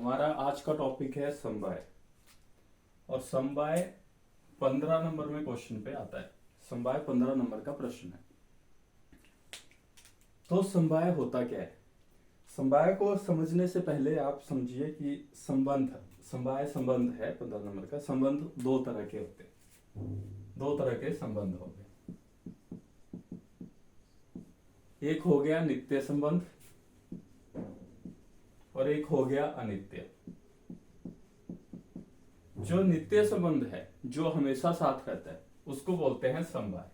हमारा आज का टॉपिक है समवाय। और समवाय 15 नंबर में क्वेश्चन पे आता है। समवाय 15 नंबर का प्रश्न है। तो समवाय होता क्या है? समवाय को समझने से पहले आप समझिए कि समवाय संबंध है। 15 नंबर का संबंध दो तरह के होते हैं। दो तरह के संबंध हो गए। एक हो गया नित्य संबंध और एक हो गया अनित्य। जो नित्य संबंध है, जो हमेशा साथ रहता है, उसको बोलते हैं समवाय।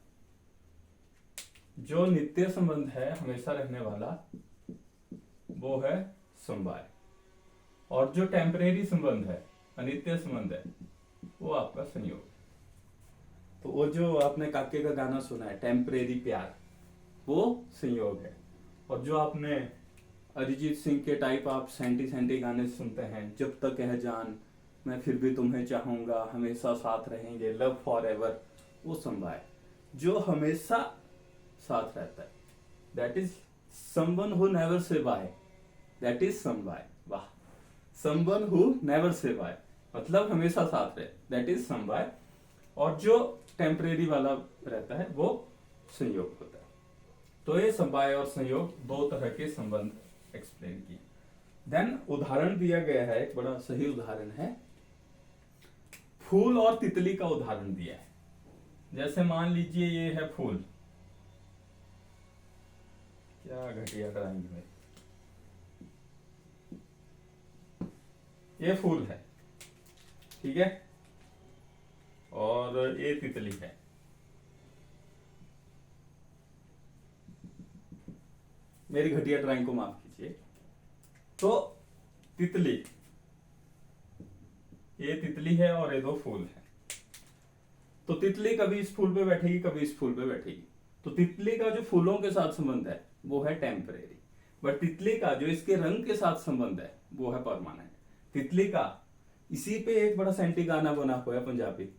जो नित्य संबंध है, हमेशा रहने वाला, वो है समवाय। और जो टेम्परेरी संबंध है, अनित्य संबंध है, वो आपका संयोग है। तो वो जो आपने काके का गाना सुना है, टेम्परेरी प्यार, वो संयोग है। और जो आपने अरिजीत सिंह के टाइप आप सैंटी सैंटी गाने सुनते हैं, जब तक है जान, मैं फिर भी तुम्हें चाहूंगा, हमेशा साथ रहेंगे, लव फॉर एवर, वो समवाय जो हमेशा साथ रहता है। That is someone who never say bye, that is समवाय। वाह, someone who never say bye मतलब हमेशा साथ रहे, दैट इज समवाय। और जो टेम्परेरी वाला रहता है, वो संयोग होता है। तो ये समवाय और संयोग दो तरह के संबंध एक्सप्लेन किए। देन उदाहरण दिया गया है, एक बड़ा सही उदाहरण है, फूल और तितली का उदाहरण दिया है। जैसे मान लीजिए ये है फूल, क्या घटिया ड्राइंग है, ये फूल है, ठीक है, और ये तितली है। मेरी घटिया ड्राइंग को माफ कीजिए। तो तितली, ये तितली है और ये दो फूल है। तो तितली कभी इस फूल पे बैठेगी, कभी इस फूल पे बैठेगी। तो तितली का जो फूलों के साथ संबंध है, वो है टेम्परेरी। बट तितली का जो इसके रंग के साथ संबंध है, वो है परमानेंट। तितली का, इसी पे एक बड़ा सेंटी गाना बना हुआ है पंजाबी,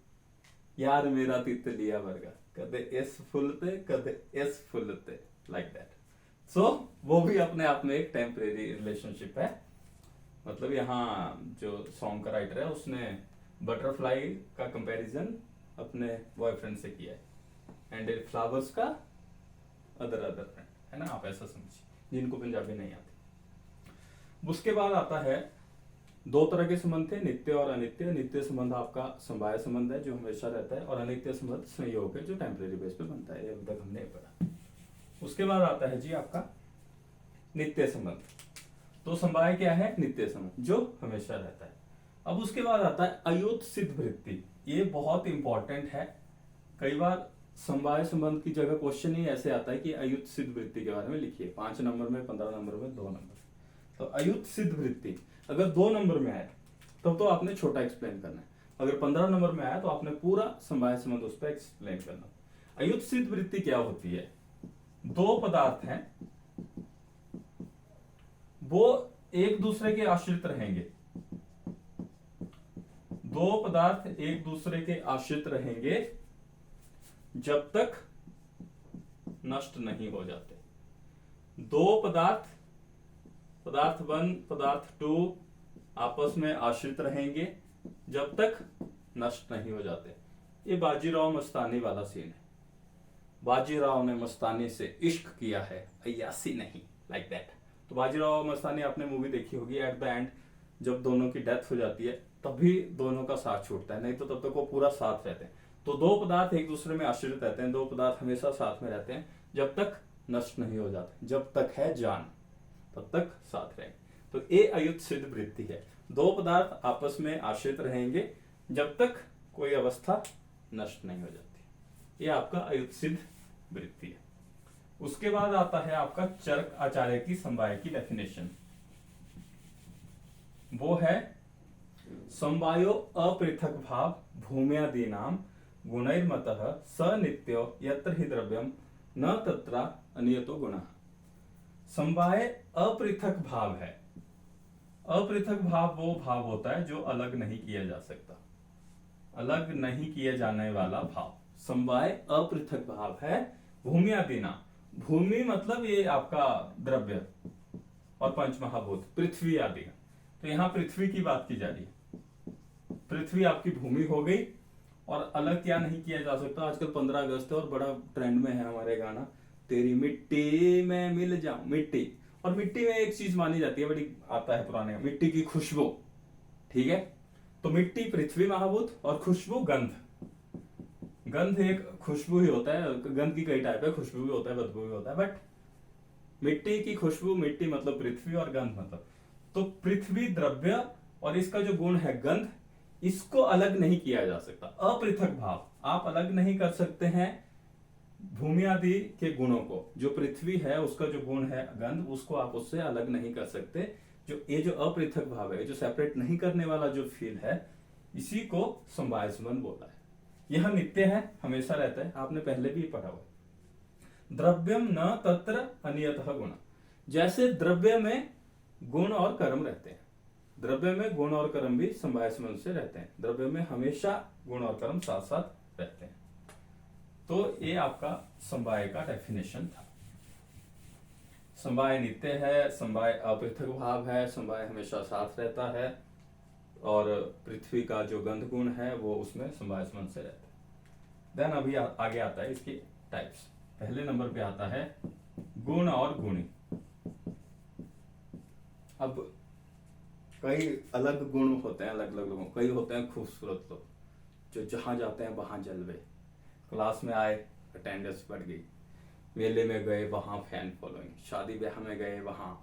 यार मेरा तितलिया वर्गा, कदे इस फुल ते कदे इस फुल ते, लाइक दैट। सो वो भी अपने आप में एक टेम्परेरी रिलेशनशिप है। मतलब यहाँ जो सॉन्ग का राइटर है, उसने बटरफ्लाई का कंपैरिजन अपने बॉयफ्रेंड से किया है, एंड फ्लावर्स का अदर फ्रेंड, है ना। आप ऐसा समझिए, जिनको पंजाबी नहीं आती। उसके बाद आता है, दो तरह के संबंध थे, नित्य और अनित्य। नित्य संबंध आपका समवाय संबंध है, जो हमेशा रहता है, और अनित्य संबंध संयोग है, जो टेम्परेरी बेस पे बनता है। अब तक हमने पढ़ा। उसके बाद आता है जी आपका नित्य संबंध। तो समवाय क्या है? नित्य संबंध, जो हमेशा रहता है। अब उसके बाद आता है अयुत सिद्ध वृत्ति। ये बहुत इंपॉर्टेंट है। कई बार समवाय संबंध की जगह क्वेश्चन ही ऐसे आता है कि अयुत सिद्ध वृत्ति के बारे में लिखिए। 5 नंबर में, 15 नंबर में, 2 नंबर। तो अयुत सिद्ध वृत्ति अगर 2 नंबर में आए तब तो आपने छोटा एक्सप्लेन करना है। अगर 15 नंबर में आया तो आपने पूरा समवाय संबंध उस पर एक्सप्लेन करना। अयुत सिद्ध वृत्ति क्या होती है? दो पदार्थ हैं, वो एक दूसरे के आश्रित रहेंगे। दो पदार्थ एक दूसरे के आश्रित रहेंगे जब तक नष्ट नहीं हो जाते। दो पदार्थ, पदार्थ 1 पदार्थ 2 आपस में आश्रित रहेंगे जब तक नष्ट नहीं हो जाते। ये बाजीराव मस्तानी वाला सीन है। बाजीराव ने मस्तानी से इश्क किया है, अय्यासी नहीं, लाइक दैट। तो बाजीराव मस्तानी आपने मूवी देखी होगी। एट द एंड जब दोनों की डेथ हो जाती है, तभी दोनों का साथ छूटता है, नहीं तो तब तक वो पूरा साथ रहते हैं। तो दो पदार्थ एक दूसरे में आश्रित रहते हैं, दो पदार्थ हमेशा साथ में रहते हैं जब तक नष्ट नहीं हो जाते। जब तक है जान, तब तक साथ रहेंगे। तो ये अयुत सिद्ध वृत्ति है। दो पदार्थ आपस में आश्रित रहेंगे जब तक कोई अवस्था नष्ट नहीं हो जाती। ये आपका अयुत सिद्ध वृत्ति है। उसके बाद आता है आपका चरक आचार्य की समवाय की डेफिनेशन। वो है समवायो अपृथक भाव भूम्यादीनाम गुणैर्मतः स नित्यो यत्र हि द्रव्यम न तत्र अनियतो गुणः। समवाय अपृथक भाव है। अपृथक भाव वो भाव होता है जो अलग नहीं किया जा सकता, अलग नहीं किए जाने वाला भाव। समवाय अपृथक भाव है भूम्यादीनाम। भूमि मतलब ये आपका द्रव्य और पंच महाभूत, पृथ्वी आदि। तो यहाँ पृथ्वी की बात की जा रही है। पृथ्वी आपकी भूमि हो गई, और अलग क्या नहीं किया जा सकता। आजकल 15 अगस्त है और बड़ा ट्रेंड में है हमारे गाना, तेरी मिट्टी में मिल जाऊं, मिट्टी। और मिट्टी में एक चीज मानी जाती है, बड़ी आता है पुराने, मिट्टी की खुशबू। ठीक है, तो मिट्टी पृथ्वी महाभूत, और खुशबू गंध। गंध एक खुशबू ही होता है, गंध की कई टाइप है, खुशबू भी होता है, बदबू भी होता है, बट मिट्टी की खुशबू, मिट्टी मतलब पृथ्वी, और गंध मतलब, तो पृथ्वी द्रव्य और इसका जो गुण है गंध, इसको अलग नहीं किया जा सकता। अपृथक भाव आप अलग नहीं कर सकते हैं भूमि आदि के गुणों को। जो पृथ्वी है उसका जो गुण है गंध, उसको आप उससे अलग नहीं कर सकते। जो अपृथक भाव है, जो सेपरेट नहीं करने वाला जो फील है, इसी को समवाय संबंध बोला है। यह नित्य है, हमेशा रहता है, आपने पहले भी पढ़ा हुआ। द्रव्यम न तत्र अनियतः गुण, जैसे द्रव्य में गुण और कर्म रहते हैं, द्रव्य में गुण और कर्म भी समवाय संबंध से रहते हैं। द्रव्य में हमेशा गुण और कर्म साथ साथ रहते हैं। तो ये आपका समवाय का डेफिनेशन था। समवाय नित्य है, समवाय अपृथक भाव है, समवाय हमेशा साथ रहता है, और पृथ्वी का जो गंध गुण है वो उसमें समवाय संबंध से रहता है। देन अभी आगे आता है इसके टाइप्स। पहले नंबर पे आता है गुण और गुणी। अब कई अलग गुण होते हैं अलग अलग लोगों, कई होते हैं खूबसूरत लोग, जो जहां जाते हैं वहां जलवे। क्लास में आए, अटेंडेंस बढ़ गई, मेले में गए वहां फैन फॉलोइंग, शादी ब्याह में गए वहां,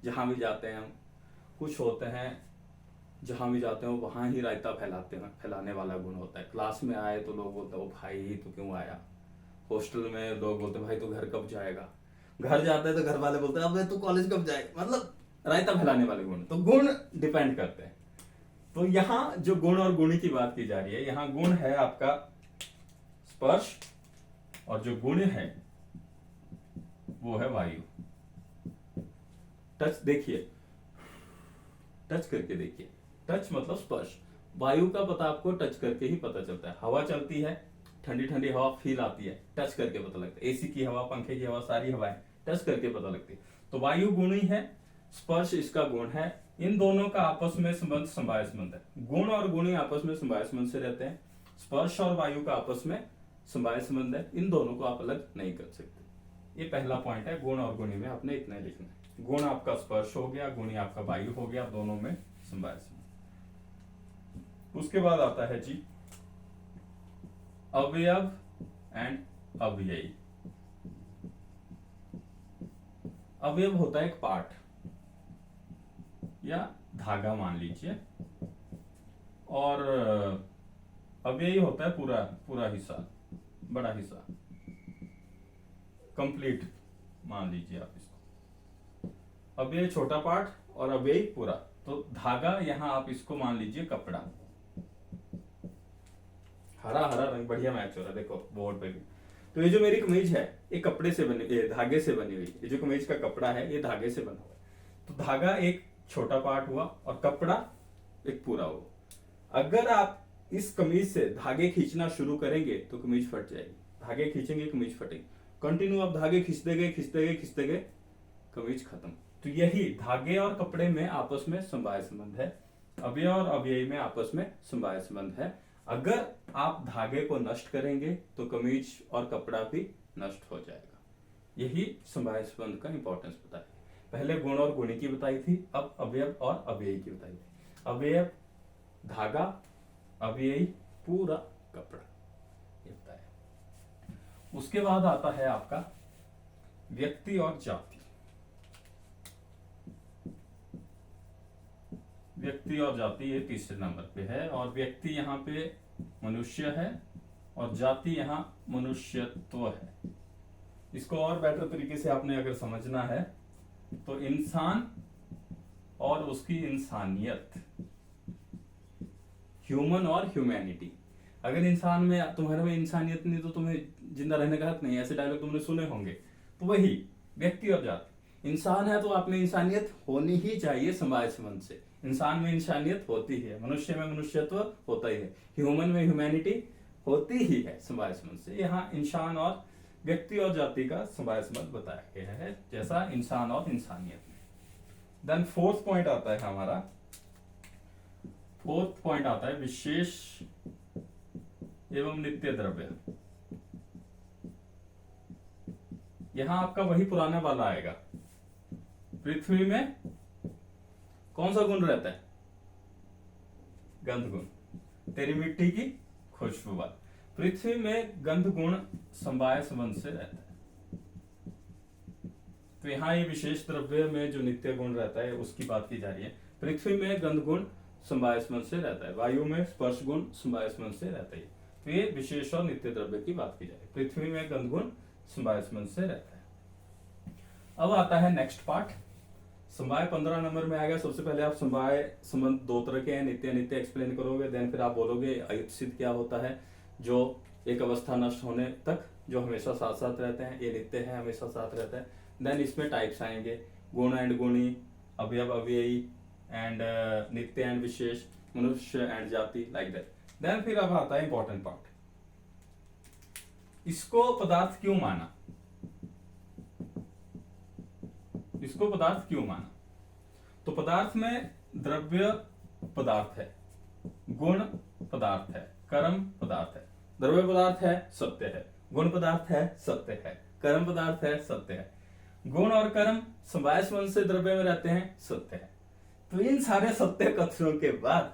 जहां भी जाते हैं। कुछ होते हैं जहां भी जाते हो वहां ही रायता फैलाते हैं, फैलाने वाला गुण होता है। क्लास में आए तो लोग बोलते हैं, ओ भाई तू क्यों आया। हॉस्टल में लोग बोलते हैं, भाई तू घर कब जाएगा। घर जाते हैं तो घर वाले बोलते हैं, अब तू कॉलेज कब जाएगा। मतलब रायता फैलाने वाले गुण। तो गुण डिपेंड करते हैं। तो यहां जो गुण और गुणी की बात की जा रही है, यहां गुण है आपका स्पर्श, और जो गुण है वो है वायु। टच देखिए, टच करके देखिए, टच मतलब स्पर्श। वायु का पता आपको टच करके ही पता चलता है। हवा चलती है, ठंडी ठंडी हवा फील आती है, टच करके पता लगता है। एसी की हवा, पंखे की हवा, सारी हवाएं टच करके पता लगती है। तो वायु गुणी है, स्पर्श इसका गुण है। इन दोनों का आपस में संबंध समवाय संबंध है। गुण और गुणी आपस में समवाय संबंध से रहते हैं। स्पर्श और वायु का आपस में समवाय संबंध है। इन दोनों को आप अलग नहीं कर सकते। ये पहला पॉइंट है। गुण और गुणी में आपने इतना लिखना है। गुण आपका स्पर्श हो गया, गुणी आपका वायु हो गया, दोनों में समवाय संबंध। उसके बाद आता है जी अवयव एंड अव्ययी। अवयव होता है एक पार्ट या धागा मान लीजिए, और अव्ययी होता है पूरा पूरा हिस्सा, बड़ा हिस्सा, कंप्लीट मान लीजिए आप इसको। अव्ययी छोटा पार्ट और अव्ययी पूरा। तो धागा यहां आप इसको मान लीजिए कपड़ा। हरा हरा रंग बढ़िया मैच हो रहा है, देखो बोर्ड पे भी। तो ये जो मेरी कमीज है ये कपड़े से बनी, ये धागे से बनी हुई। ये जो कमीज का कपड़ा है ये धागे से बना हुआ है। तो धागा एक छोटा पार्ट हुआ और कपड़ा एक पूरा हुआ। अगर आप इस कमीज से धागे खींचना शुरू करेंगे तो कमीज फट जाएगी। धागे खींचेंगे कमीज फटेगी। कंटिन्यू आप धागे खींचते गए खींचते गए खींचते गए, कमीज खत्म। तो यही धागे और कपड़े में आपस में समवाय संबंध है। अवयव और अव्ययी में आपस में समवाय संबंध है। अगर आप धागे को नष्ट करेंगे तो कमीज और कपड़ा भी नष्ट हो जाएगा। यही समवाय संबंध का इंपॉर्टेंस बताया। पहले गुण और गुणी की बताई थी, अब अवयव और अव्ययी की बताई थी। अवयव धागा, अव्ययी पूरा कपड़ा, ये बताया। उसके बाद आता है आपका व्यक्ति और जाति। व्यक्ति और जाति ये तीसरे नंबर पे है, और व्यक्ति यहाँ पे मनुष्य है और जाति यहाँ मनुष्यत्व है। इसको और बेटर तरीके से आपने अगर समझना है तो इंसान और उसकी इंसानियत, ह्यूमन और ह्यूमैनिटी। अगर इंसान में, तुम्हारे में इंसानियत नहीं तो तुम्हें जिंदा रहने का हक नहीं। ऐसे डायलॉग तुमने सुने होंगे। तो वही व्यक्ति और जाति। इंसान है तो आप में इंसानियत होनी ही चाहिए समवाय संबंध से। इंसान में इंसानियत होती है, मनुष्य में मनुष्यत्व होता ही है, ह्यूमन में ह्यूमैनिटी होती ही है समवाय संबंध से। यहाँ इंसान और व्यक्ति और जाति का समवाय संबंध बताया गया है, जैसा इंसान और इंसानियत में। देन फोर्थ पॉइंट आता है हमारा फोर्थ पॉइंट आता है विशेष एवं नित्य द्रव्य। यहां आपका वही पुराने वाला आएगा। पृथ्वी में कौन सा गुण रहता है? गंध गुण। तेरी मिट्टी की खुशबू वाला। पृथ्वी में गंध गुण समवाय संबंध से रहता है। तो यहाँ ये विशेष द्रव्य में जो नित्य गुण रहता है उसकी बात की जा रही है। पृथ्वी में गंध गुण समवाय संबंध से रहता है, वायु में स्पर्श गुण समवाय संबंध से रहता है। तो ये विशेष और नित्य द्रव्य की बात की जा रही है। पृथ्वी में गंध गुण समवाय संबंध से रहता है। अब आता है नेक्स्ट पार्ट, समवाय 15 नंबर में आएगा। सबसे पहले आप समवाय संबंध दो तरह के हैं, नित्य नित्य एक्सप्लेन करोगे, देन फिर आप बोलोगे अयुत सिद्ध क्या होता है, जो एक अवस्था नष्ट होने तक जो हमेशा साथ साथ रहते हैं, ये नित्य है, हमेशा साथ रहता है। देन इसमें टाइप्स आएंगे, गुण एंड गुणी, अवयव अव्ययी एंड नित्य एंड विशेष, मनुष्य एंड जाति, लाइक दैट। देन फिर अब आता है इंपॉर्टेंट पार्ट, इसको पदार्थ क्यों माना, इसको पदार्थ क्यों माना। तो पदार्थ में द्रव्य पदार्थ है, गुण पदार्थ है, कर्म पदार्थ है। द्रव्य पदार्थ है, सत्य है, गुण पदार्थ है, सत्य है, कर्म पदार्थ है, सत्य है। गुण और कर्म समवाय संबंध से द्रव्य में रहते हैं, सत्य है। तो इन सारे सत्य कथनों के बाद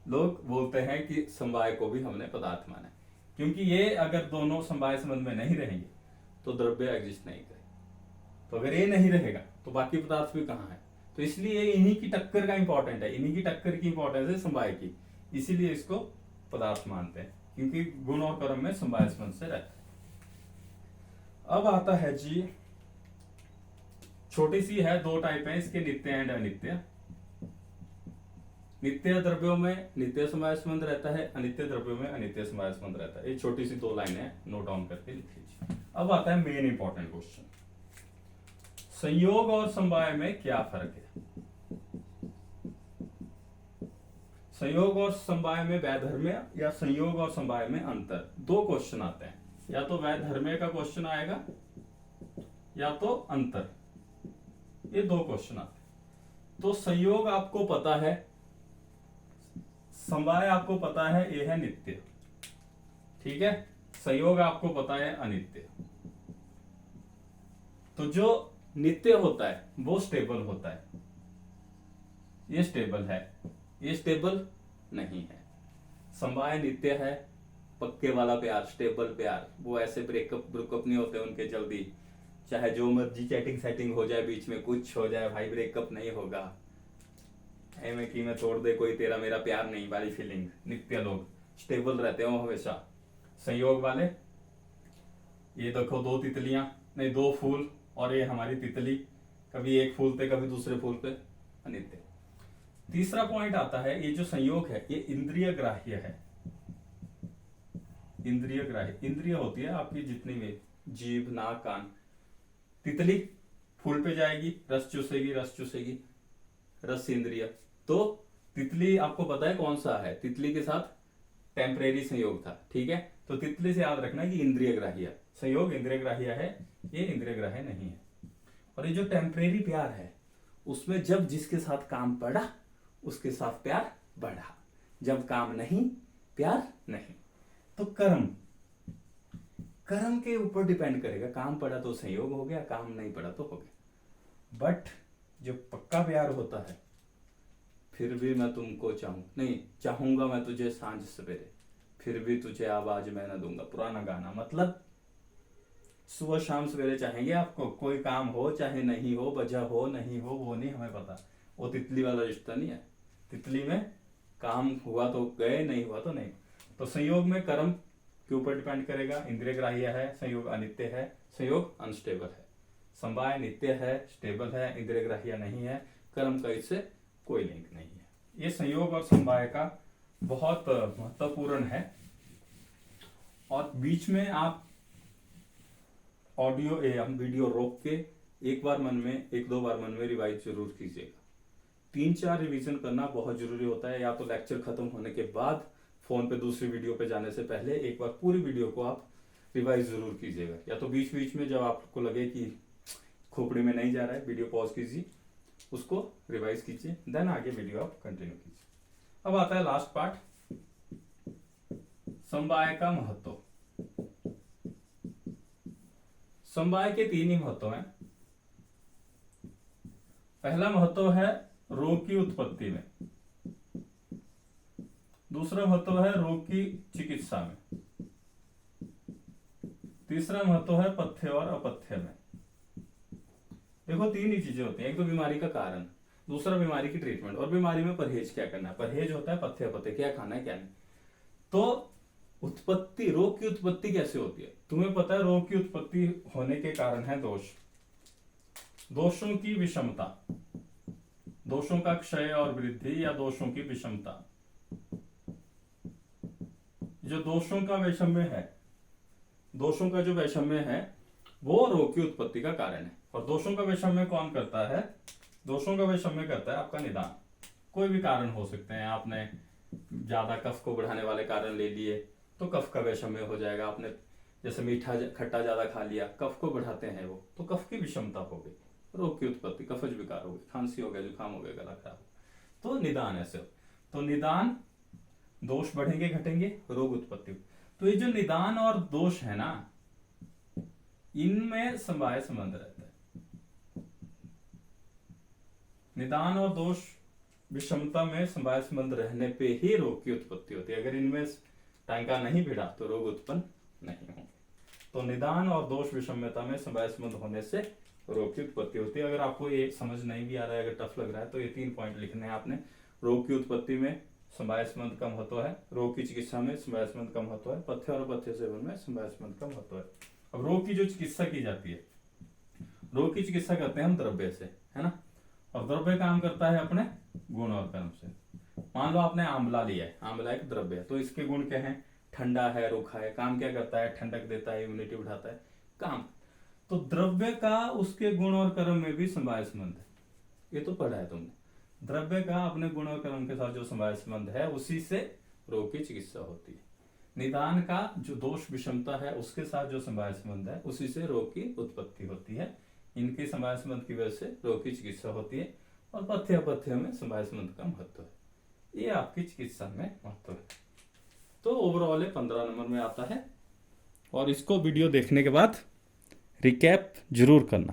लोग बोलते हैं कि समवाय को भी हमने पदार्थ माना है, क्योंकि ये अगर दोनों समवाय संबंध में नहीं रहेंगे तो द्रव्य एग्जिस्ट नहीं करेगा। तो अगर ये नहीं रहेगा तो बाकी पदार्थ भी कहाँ है। तो इसलिए इन्हीं की टक्कर का इंपॉर्टेंट है, इन्हीं की टक्कर की इंपॉर्टेंस है समवाय की, इसीलिए इसको पदार्थ मानते हैं, क्योंकि गुण और कर्म में समवाय संबंध से रहता है। अब आता है जी, छोटी सी है, दो टाइप है इसके, नित्य एंड अनित्य। नित्य द्रव्यों में नित्य समवाय संबंध रहता है, अनित्य द्रव्यों में अनित्य समवाय संबंध रहता है। ये छोटी सी दो लाइनें हैं, नोट डाउन करके लिख लीजिए। अब आता है मेन इंपॉर्टेंट क्वेश्चन, संयोग और समवाय में क्या फर्क है। संयोग और समवाय में वैधर्म्य या संयोग और समवाय में अंतर, दो क्वेश्चन आते हैं, या तो वैधर्म्य का क्वेश्चन आएगा या तो अंतर, ये दो क्वेश्चन आते हैं। तो संयोग आपको पता है, समवाय आपको पता है, ये है नित्य, ठीक है। संयोग आपको पता है अनित्य। तो जो नित्य होता है वो स्टेबल होता है, ये स्टेबल है, ये स्टेबल नहीं है। समवाय नित्य है, पक्के वाला प्यार, स्टेबल प्यार, वो ऐसे ब्रेकअप ब्रेकअप नहीं होते उनके जल्दी, चाहे जो मर्जी चैटिंग सेटिंग हो जाए, बीच में कुछ हो जाए, भाई ब्रेकअप नहीं होगा। ऐमे कि मैं तोड़ दे कोई, तेरा मेरा प्यार नहीं वाली फीलिंग। नित्य लोग स्टेबल रहते हो हमेशा। संयोग वाले, ये देखो दो तितलियां, नहीं दो फूल, और ये हमारी तितली, कभी एक फूल पे कभी दूसरे फूल पे, अनित्य। तीसरा पॉइंट आता है, ये जो संयोग है ये इंद्रिय ग्राह्य है। इंद्रिय ग्राह्य, इंद्रिय होती है आपकी जितनी भी, जीभ, नाक, कान। तितली फूल पे जाएगी, रस चूसेगी, रस चूसेगी, रस इंद्रिय। तो तितली आपको पता है कौन सा है, तितली के साथ टेम्परेरी संयोग था, ठीक है। तो तितली से याद रखना कि इंद्रिय ग्राह्य, संयोग इंद्रिय ग्राह्य है, ये इंद्रिय ग्राह्य नहीं है। और ये जो टेम्परेरी प्यार है, उसमें जब जिसके साथ काम पड़ा उसके साथ प्यार बढ़ा, जब काम नहीं प्यार नहीं। तो कर्म, कर्म के ऊपर डिपेंड करेगा, काम पड़ा तो संयोग हो गया, काम नहीं पड़ा तो हो गया। बट जो पक्का प्यार होता है, फिर भी मैं तुमको नहीं चाहूंगा मैं तुझे सांझ सवेरे, फिर भी तुझे आवाज मैं न दूंगा, पुराना गाना। मतलब सुबह शाम सवेरे चाहेंगे आपको, कोई काम हो चाहे नहीं हो, वजह हो नहीं हो, वो नहीं हमें पता। वो तितली वाला रिश्ता नहीं है। तितली में काम हुआ तो गए, नहीं हुआ तो नहीं। तो संयोग में कर्म के ऊपर डिपेंड करेगा, इंद्रिय ग्राह्य है, संयोग अनित्य है, संयोग अनस्टेबल है। समवाय नित्य है, स्टेबल है, इंद्रिय ग्राह्य नहीं है, कर्म का इससे कोई लिंक नहीं है। ये संयोग और समवाय का बहुत महत्वपूर्ण है। और बीच में आप ऑडियो हम वीडियो रोक के एक दो बार मन में रिवाइज जरूर कीजिएगा। 3-4 रिवीजन करना बहुत जरूरी होता है। या तो लेक्चर खत्म होने के बाद फोन पे दूसरी वीडियो पे जाने से पहले एक बार पूरी वीडियो को आप रिवाइज जरूर कीजिएगा। या तो बीच बीच में जब आपको लगे कि खोपड़ी में नहीं जा रहा है, वीडियो पॉज कीजिए, उसको रिवाइज कीजिए, देन आगे वीडियो आप कंटिन्यू कीजिए। अब आता है लास्ट पार्ट, समवाय का महत्व। समवाय के 3 ही महत्व हैं। पहला महत्व है रोग की उत्पत्ति में, दूसरा महत्व है रोग की चिकित्सा में, तीसरा महत्व है पथ्य और अपथ्य में। देखो 3 ही चीजें होती हैं, एक तो बीमारी का कारण, दूसरा बीमारी की ट्रीटमेंट, और बीमारी में परहेज क्या करना है। परहेज होता है पथ्य अपथ्य, क्या खाना है क्या नहीं। तो उत्पत्ति, रोग की उत्पत्ति कैसे होती है? तुम्हें पता है रोग की उत्पत्ति होने के कारण है दोष, दोषों की विषमता, दोषों का क्षय और वृद्धि, या दोषों की विषमता। जो दोषों का वैषम्य है, दोषों का जो वैषम्य है वो रोग की उत्पत्ति का कारण है। और दोषों का वैषम्य कौन करता है? दोषों का वैषम्य करता है आपका निदान। कोई भी कारण हो सकते हैं, आपने ज्यादा कफ को बढ़ाने वाले कारण ले लिए तो कफ का वैषम्य हो जाएगा। आपने जैसे मीठा खट्टा ज्यादा खा लिया, कफ को बढ़ाते हैं वो, तो कफ की विषमता हो गई, रोग की उत्पत्ति, कफज विकार हो गई, खांसी हो गया, जुकाम हो गया, गला खराब। तो निदान ऐसे, तो निदान, दोष बढ़ेंगे घटेंगे, रोग उत्पत्ति। तो ये जो निदान और दोष है ना, इनमें समवाय संबंध रहता है। निदान और दोष विषमता में समवाय संबंध रहने पे ही रोग की उत्पत्ति होती है। अगर इनमें टांका नहीं भिड़ा तो रोग उत्पन्न नहीं होंगे। तो निदान और दोष विषम्यता में समवाय संबंध होने से रोग की उत्पत्ति होती है। अगर आपको ये समझ नहीं भी आ रहा है, अगर टफ लग रहा है, तो ये 3 पॉइंट लिखने हैं आपने। रोग की उत्पत्ति में समवाय संबंध का महत्व है, रोग की चिकित्सा में समवाय संबंध का महत्व है, पथ्य और अपथ्य सेवन में समवाय संबंध का महत्व है। अब रोग की जो चिकित्सा की जाती है, रोग की चिकित्सा करते हैं हम द्रव्य से, है ना। और द्रव्य काम करता है अपने गुण और कर्म से। मान लो आपने आंवला लिया है, आंवला एक द्रव्य है, तो इसके गुण क्या है? ठंडा है, रूखा है। काम क्या करता है? ठंडक देता है, इम्यूनिटी बढ़ाता है, काम। तो द्रव्य का उसके गुण और कर्म में भी समवाय संबंध है। ये तो पढ़ा है तुमने। द्रव्य का अपने गुण और कर्म के साथ जो समवाय संबंध है, उसी से रोग की चिकित्सा होती है। निदान का जो दोष विषमता है, उसके साथ जो समवाय संबंध है, उसी से रोग की उत्पत्ति होती है। इनके समवाय संबंध की वजह से रोग की चिकित्सा होती है। और पथ्य अपथ्य में समवाय संबंध का महत्व है। ये आपकी चिकित्सा में महत्व है। तो ओवरऑल 15 नंबर में आता है। और इसको वीडियो देखने के बाद रिकैप जरूर करना।